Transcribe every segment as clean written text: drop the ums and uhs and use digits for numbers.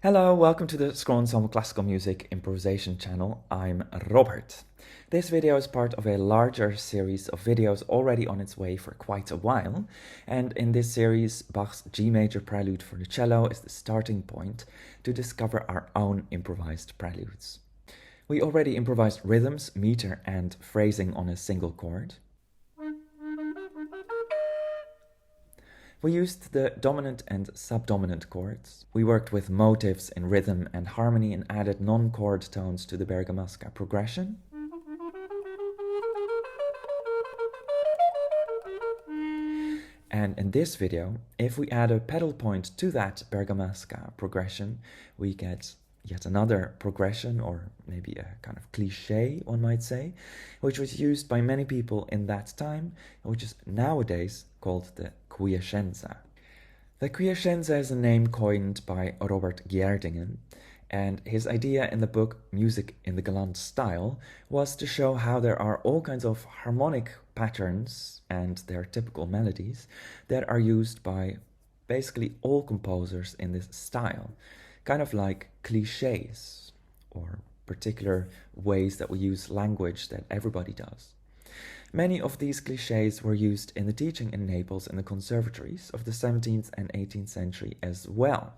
Hello, welcome to the Scroll Ensemble Classical Music Improvisation channel. I'm Robert. This video is part of a larger series of videos already on its way for quite a while, and in this series Bach's G major prelude for the cello is the starting point to discover our own improvised preludes. We already improvised rhythms, meter and phrasing on a single chord. We used the dominant and subdominant chords. We worked with motives in rhythm and harmony and added non-chord tones to the bergamasca progression. And in this video, if we add a pedal point to that bergamasca progression, we get yet another progression, or maybe a kind of cliché, one might say, which was used by many people in that time, which is nowadays called the Quiescenza. The Quiescenza is a name coined by Robert Gjerdingen, and his idea in the book Music in the Galant Style was to show how there are all kinds of harmonic patterns and their typical melodies that are used by basically all composers in this style, kind of like clichés or particular ways that we use language that everybody does. Many of these clichés were used in the teaching in Naples in the conservatories of the 17th and 18th century as well.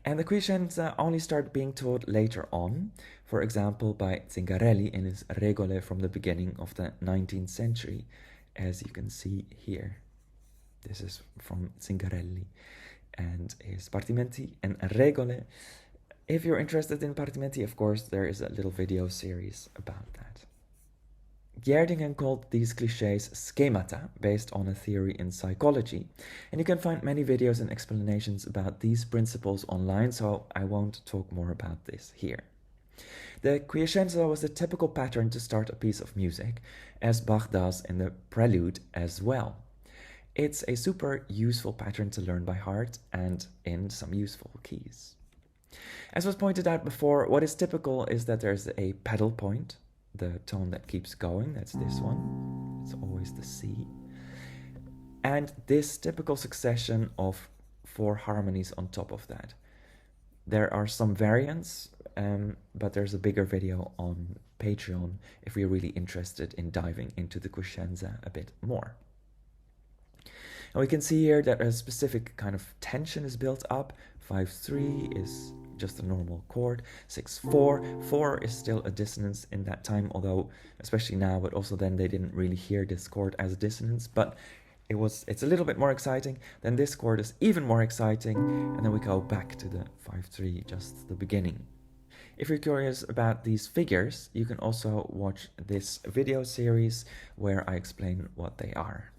And the Quiescenza only started being taught later on, for example by Zingarelli in his Regole from the beginning of the 19th century, as you can see here. This is from Zingarelli and his Partimenti and Regole. If you're interested in Partimenti, of course, there is a little video series about that. Gjerdingen called these clichés schemata, based on a theory in psychology, and you can find many videos and explanations about these principles online, so I won't talk more about this here. The Quiescenza was a typical pattern to start a piece of music, as Bach does in the Prelude as well. It's a super useful pattern to learn by heart and in some useful keys. As was pointed out before, what is typical is that there's a pedal point, the tone that keeps going, that's this one, it's always the C, and this typical succession of 4 harmonies on top of that. There are some variants, but there's a bigger video on Patreon if you're really interested in diving into the Quiescenza a bit more. And we can see here that a specific kind of tension is built up. 5-3 is just a normal chord. 6-4, 4 is still a dissonance in that time, although especially now, but also then they didn't really hear this chord as a dissonance, but it's a little bit more exciting. Then this chord is even more exciting, and then we go back to the 5-3, just the beginning. If you're curious about these figures, you can also watch this video series where I explain what they are.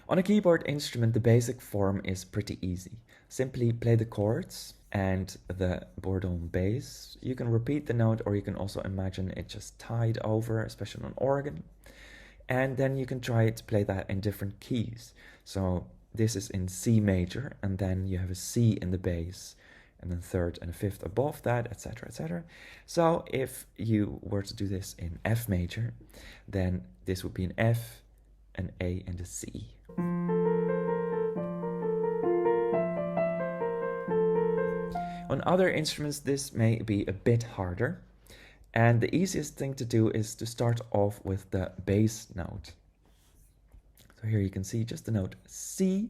On a keyboard instrument, the basic form is pretty easy. Simply play the chords and the bourdon bass. You can repeat the note, or you can also imagine it just tied over, especially on organ. And then you can try to play that in different keys. So this is in C major, and then you have a C in the bass, and then third and a fifth above that, etc., etc. So if you were to do this in F major, then this would be an F, an A, and a C. On other instruments, this may be a bit harder, and the easiest thing to do is to start off with the bass note. So here you can see just the note C,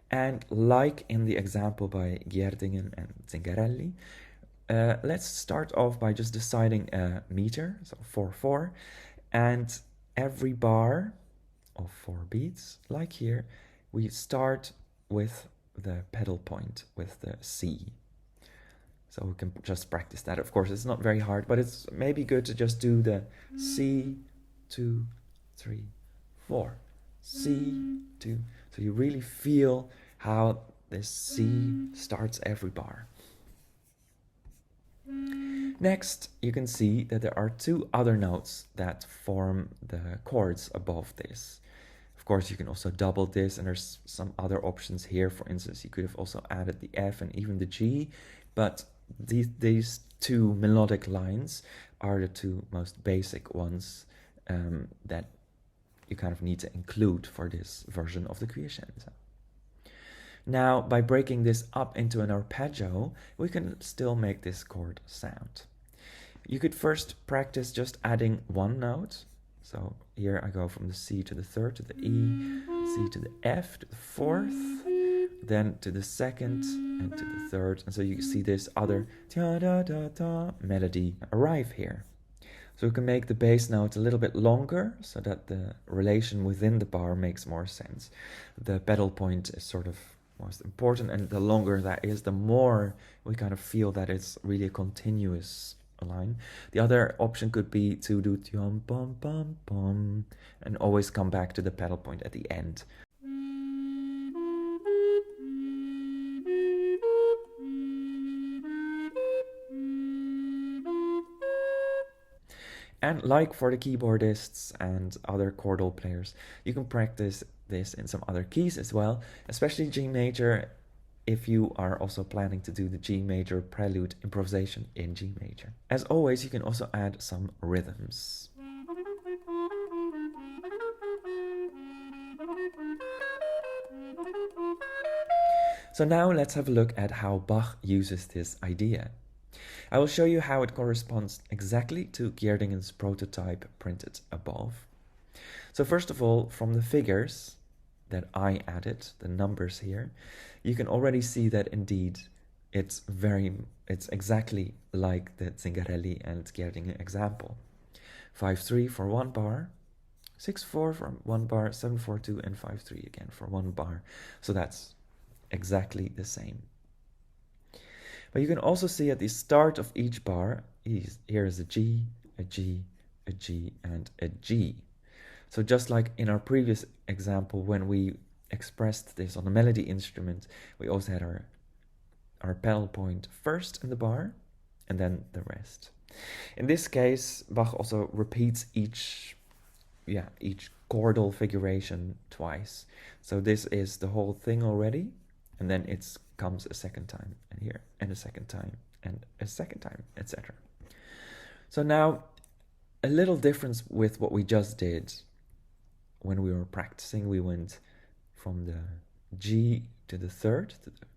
and like in the example by Gjerdingen and Zingarelli, let's start off by just deciding a meter, so 4-4, and every bar of 4 beats, like here, we start with the pedal point, with the C. So we can just practice that. Of course, it's not very hard, but it's maybe good to just do the C, 2, 3, 4, C, 2. So you really feel how this C starts every bar. Next, you can see that there are 2 other notes that form the chords above this. Of course, you can also double this, and there's some other options here. For instance, you could have also added the F and even the G, but these 2 melodic lines are the 2 most basic ones that you kind of need to include for this version of the Quiescenza. Now, by breaking this up into an arpeggio, we can still make this chord sound. You could first practice just adding one note. So here I go from the C to the third, to the E, C to the F, to the fourth, then to the second, and to the third. And so you see this other da-da-da-da melody arrive here. So we can make the bass note a little bit longer so that the relation within the bar makes more sense. The pedal point is sort of most important, and the longer that is, the more we kind of feel that it's really a continuous line. The other option could be to do tiom bum bum bum and always come back to the pedal point at the end. And like for the keyboardists and other chordal players, you can practice this in some other keys as well, especially G major if you are also planning to do the G major Prelude improvisation in G major. As always, you can also add some rhythms. So now let's have a look at how Bach uses this idea. I will show you how it corresponds exactly to Gerdingen's prototype printed above. So first of all, from the figures that I added, the numbers here, you can already see that indeed it's exactly like the Zingarelli and Gerdingen example. 5-3 for one bar, 6-4 for one bar, 7-4-2 and 5-3 again for one bar. So that's exactly the same. But you can also see at the start of each bar, here is a G, a G, a G, and a G. So just like in our previous example, when we expressed this on a melody instrument, we also had our pedal point first in the bar, and then the rest. In this case, Bach also repeats each chordal figuration twice. So this is the whole thing already, and then it comes a second time, and here, and a second time, and a second time, etc. So now, a little difference with what we just did. When we were practicing, we went from the G to the third, to the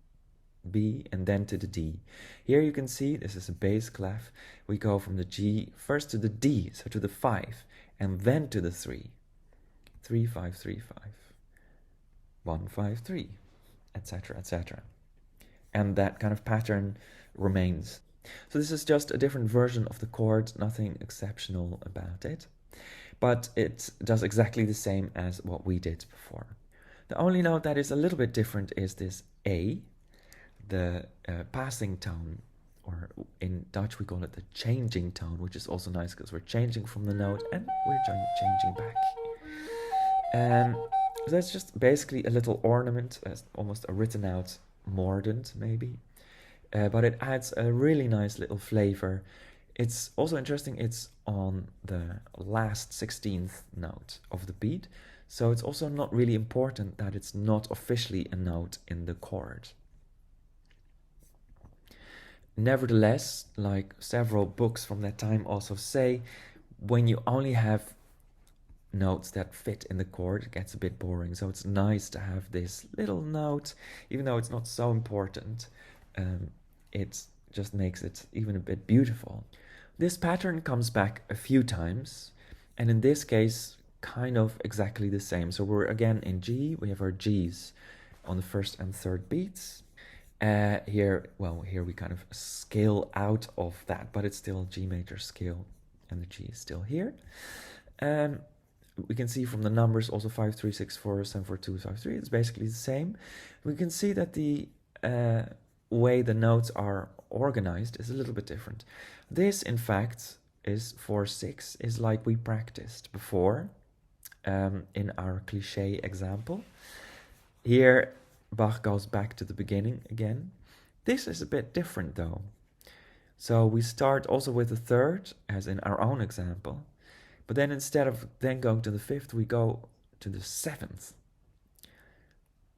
B, and then to the D. Here you can see, this is a bass clef. We go from the G first to the D, so to the 5, and then to the 3. 3, 5, 3, 5. 1, 5, 3, etc., etc. And that kind of pattern remains. So this is just a different version of the chord, nothing exceptional about it. But it does exactly the same as what we did before. The only note that is a little bit different is this A, the passing tone, or in Dutch we call it the changing tone, which is also nice because we're changing from the note and we're changing back. So that's just basically a little ornament, almost a written out mordant maybe, but it adds a really nice little flavor. It's also interesting, it's on the last 16th note of the beat, so it's also not really important that it's not officially a note in the chord. Nevertheless, like several books from that time also say, when you only have notes that fit in the chord, it gets a bit boring. So it's nice to have this little note, even though it's not so important. It just makes it even a bit beautiful. This pattern comes back a few times, and in this case, kind of exactly the same. So we're again in G, we have our Gs on the first and third beats. Here we kind of scale out of that, but it's still G major scale, and the G is still here. We can see from the numbers also 5, 3, 6, 4, 7, 4, 2, 5, 3. It's basically the same. We can see that the way the notes are organized is a little bit different. This, in fact, is 4, 6, is like we practiced before in our cliché example. Here, Bach goes back to the beginning again. This is a bit different though. So we start also with the third, as in our own example. But then instead of then going to the fifth, we go to the seventh.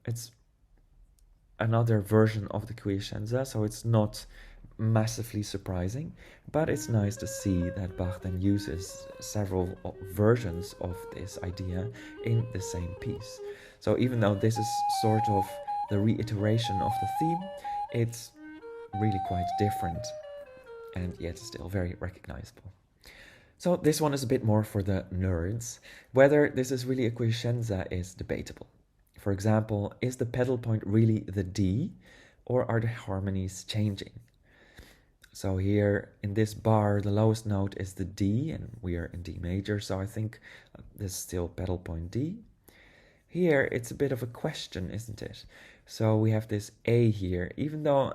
It's another version of the Quiescenza, so it's not massively surprising, but it's nice to see that Bach then uses several versions of this idea in the same piece. So even though this is sort of the reiteration of the theme, it's really quite different, and yet still very recognizable. So this one is a bit more for the nerds. Whether this is really a quiescenza is debatable. For example, is the pedal point really the D, or are the harmonies changing? So here in this bar, the lowest note is the D, and we are in D major, so I think this is still pedal point D. Here it's a bit of a question, isn't it? So we have this A here, even though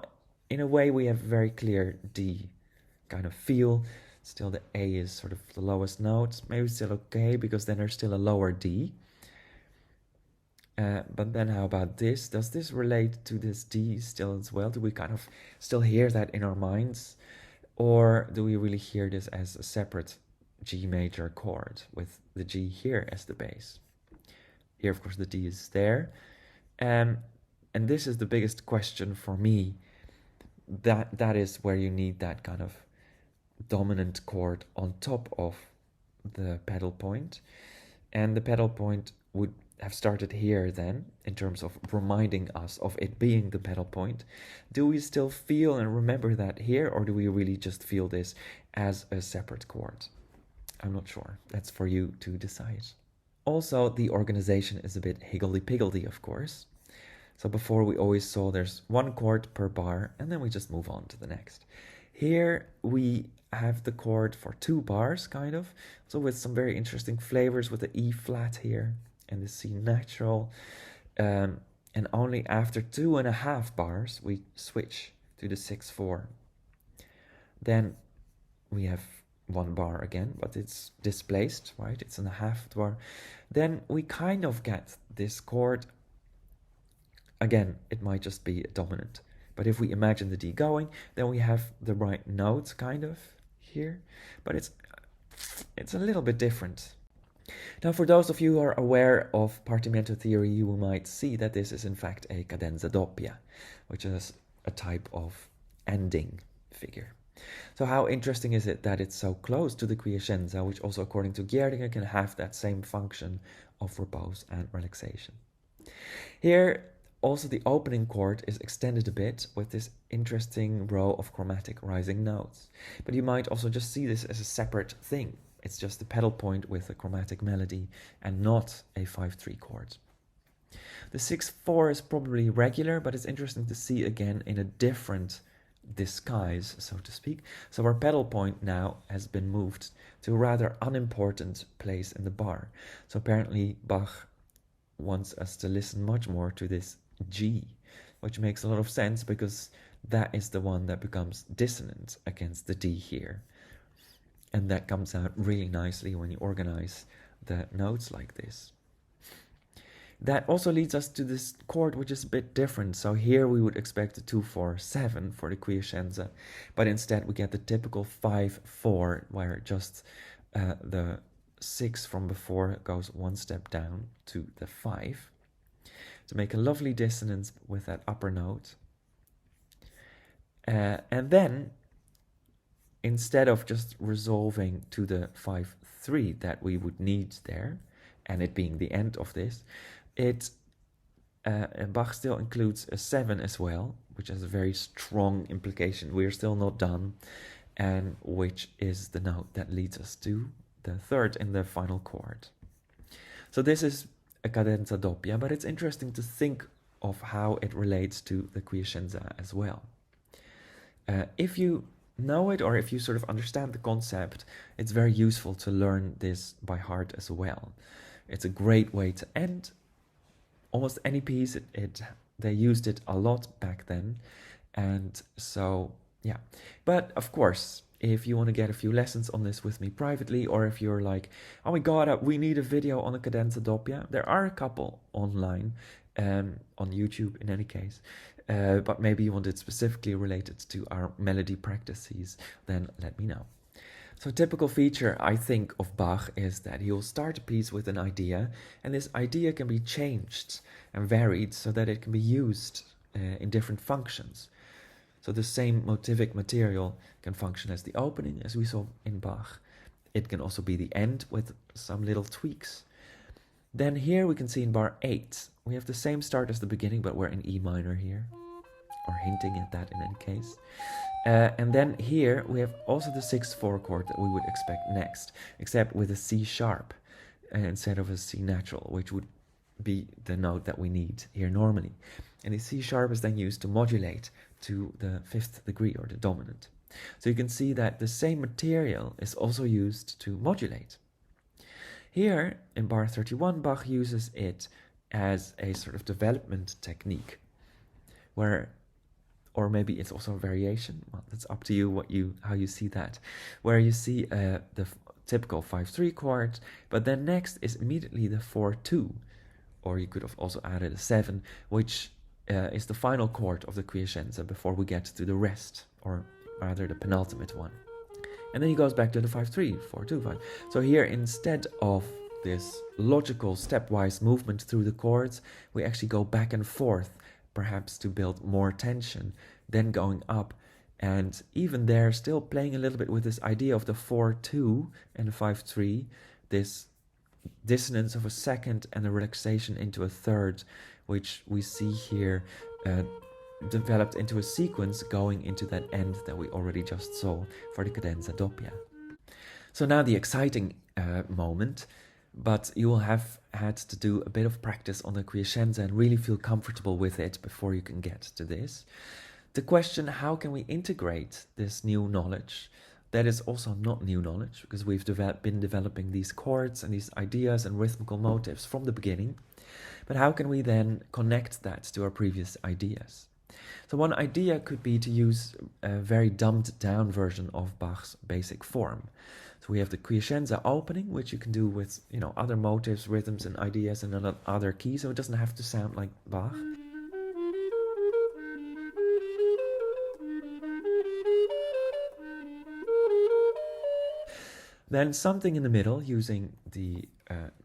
in a way we have very clear D kind of feel. Still the A is sort of the lowest note. Maybe still okay, because then there's still a lower D. But then how about this? Does this relate to this D still as well? Do we kind of still hear that in our minds? Or do we really hear this as a separate G major chord with the G here as the bass? Here, of course, the D is there. And this is the biggest question for me. That is where you need that kind of dominant chord on top of the pedal point. And the pedal point would have started here then, in terms of reminding us of it being the pedal point. Do we still feel and remember that here, or do we really just feel this as a separate chord? I'm not sure. That's for you to decide. Also, the organization is a bit higgledy-piggledy, of course. So before we always saw there's one chord per bar, and then we just move on to the next. Here we have the chord for 2 bars, kind of. So with some very interesting flavors with the E flat here and the C natural. And only after 2.5 bars, we switch to the 6/4. Then we have 1 bar again, but it's displaced, right? It's in a half bar. Then we kind of get this chord. Again, it might just be a dominant. But if we imagine the D going, then we have the right notes kind of here. But it's a little bit different. Now, for those of you who are aware of partimento theory, you might see that this is in fact a cadenza doppia, which is a type of ending figure. So how interesting is it that it's so close to the quiescenza, which also according to Gjerdinger can have that same function of repose and relaxation. Here, also the opening chord is extended a bit with this interesting row of chromatic rising notes. But you might also just see this as a separate thing. It's just the pedal point with a chromatic melody and not a 5/3 chord. The 6/4 is probably regular, but it's interesting to see again in a different disguise, so to speak. So our pedal point now has been moved to a rather unimportant place in the bar. So apparently Bach wants us to listen much more to this G, which makes a lot of sense because that is the one that becomes dissonant against the D here. And that comes out really nicely when you organize the notes like this. That also leads us to this chord, which is a bit different. So here we would expect a 2/4/7 for the quiescenza, but instead we get the typical 5/4, where just the 6 from before goes 1 step down to the 5 to make a lovely dissonance with that upper note. And then, instead of just resolving to the 5/3 that we would need there, and it being the end of this, Bach still includes a 7 as well, which has a very strong implication. We're still not done, and which is the note that leads us to the 3rd in the final chord. So this is a cadenza doppia, but it's interesting to think of how it relates to the quiescenza as well. If you know it, or if you sort of understand the concept, it's very useful to learn this by heart as well. It's a great way to end almost any piece. They used it a lot back then, and so yeah. But of course, if you want to get a few lessons on this with me privately, or if you're like, oh my god, we need a video on a cadenza doppia, there are a couple online, on YouTube in any case, but maybe you want it specifically related to our melody practices, then let me know. So a typical feature, I think, of Bach is that he will start a piece with an idea, and this idea can be changed and varied so that it can be used in different functions. So the same motivic material can function as the opening, as we saw in Bach. It can also be the end with some little tweaks. Then here we can see in bar 8, we have the same start as the beginning, but we're in E minor here, or hinting at that in any case. And then here we have also the 6/4 chord that we would expect next, except with a C sharp instead of a C natural, which would be the note that we need here normally. And the C sharp is then used to modulate to the 5th degree, or the dominant. So you can see that the same material is also used to modulate. Here in bar 31, Bach uses it as a sort of development technique, where, or maybe it's also a variation. Well, it's up to you how you see that, where you see the typical 5/3 chord, but then next is immediately the 4/2, or you could have also added a 7, which is the final chord of the Quiescenza before we get to the rest, or rather the penultimate one. And then he goes back to the 5/3, 4/2, 5. So here, instead of this logical stepwise movement through the chords, we actually go back and forth, perhaps to build more tension, then going up, and even there still playing a little bit with this idea of the 4/2 and the 5/3, this dissonance of a second and a relaxation into a third, which we see here developed into a sequence going into that end that we already just saw for the cadenza doppia. So now the exciting moment, but you will have had to do a bit of practice on the Quiescenza and really feel comfortable with it before you can get to this. The question, how can we integrate this new knowledge that is also not new knowledge, because we've been developing these chords and these ideas and rhythmical motifs from the beginning, but how can we then connect that to our previous ideas? So one idea could be to use a very dumbed down version of Bach's basic form. So we have the Quiescenza opening, which you can do with other motifs, rhythms, and ideas in other keys, so it doesn't have to sound like Bach. Then something in the middle, using the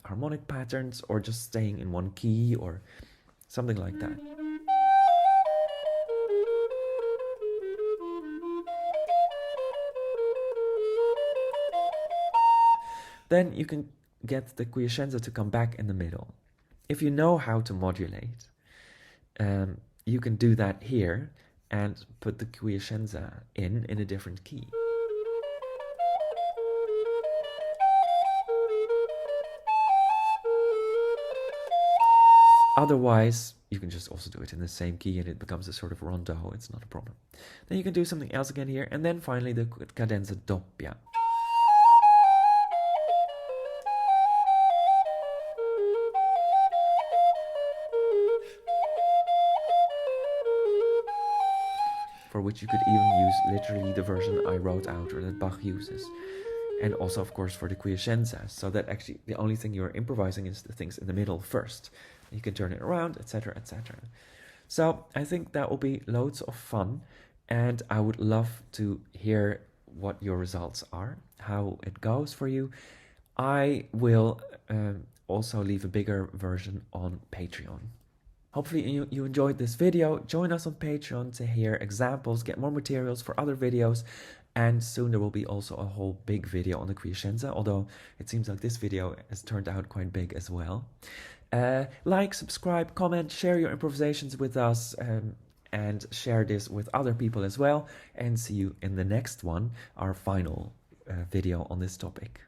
harmonic patterns, or just staying in one key, or something like that. Then you can get the Quiescenza to come back in the middle. If you know how to modulate, you can do that here and put the Quiescenza in a different key. Otherwise, you can just also do it in the same key and it becomes a sort of rondo. It's not a problem. Then you can do something else again here, and then finally the cadenza doppia. For which you could even use literally the version I wrote out, or that Bach uses. And also, of course, for the Quiescenza, so that actually the only thing you're improvising is the things in the middle first. You can turn it around, etc., etc. So I think that will be loads of fun, and I would love to hear what your results are, how it goes for you. I will also leave a bigger version on Patreon. Hopefully you enjoyed this video. Join us on Patreon to hear examples, get more materials for other videos, and soon there will be also a whole big video on the Quiescenza, although it seems like this video has turned out quite big as well. Like, subscribe, comment, share your improvisations with us, and share this with other people as well, and see you in the next one, our final video on this topic.